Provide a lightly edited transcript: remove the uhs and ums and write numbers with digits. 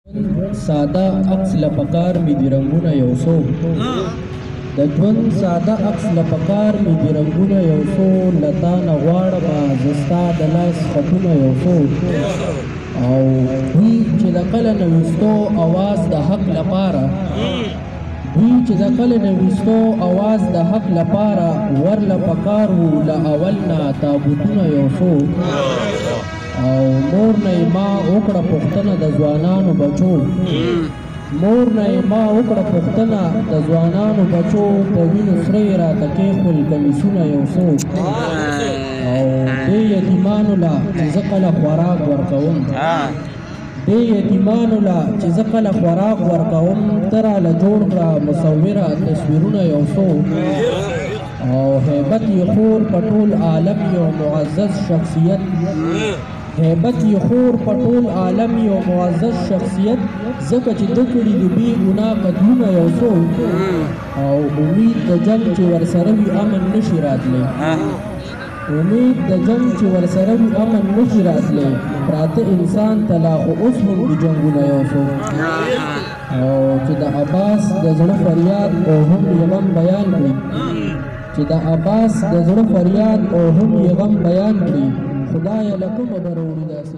ساده عکس لپکار می دی رنگونه یو څو د ژوند ساده عکس لپکار می دی رنگونه یو څو لتا نه غواړمه زه ستا د لاس خطونه یو څو او دوی چې د کله نه ویستو اواز د حق لپاره دوی چې د کله نه ویستو اواز د حق لپاره ورله پکار وو له اول نه تابوتونه یو څو او مور نه ما وکړه پوښتنه د ځوانانو بچو مور نه ما وکړه پوښتنه د ځوانانو بچو په وینو سره یې راته کېښول کمیسونه یو څو او دې یتیمانو له چې زه کله خوراک ورکوم دې یتیمانو له چې زه کله خوراک ورکوم ته راله جوړ کړه مصوره تصویرونه یو څو او هیبت یې خور په ټول عالم یو معزز شخصیت هیبت یې خور په ټول عالم یو معزز شخصیت ځکه چې ده کړي د بې ګناه قتلونه یو څو او امید د جنګ چې ورسره وي امن نشي راتلی امید د جنګ چې ورسره وي امن نشي راتلی پراته انسان ته لا خو اوس هم د جنګونه یو څو او چې د عباس د زړه فریاد او هم یې غم بیان کړي چې د عباس د زړه فریاد او هم یې غم بیان کړي خدایه له کومه به راوړو داسې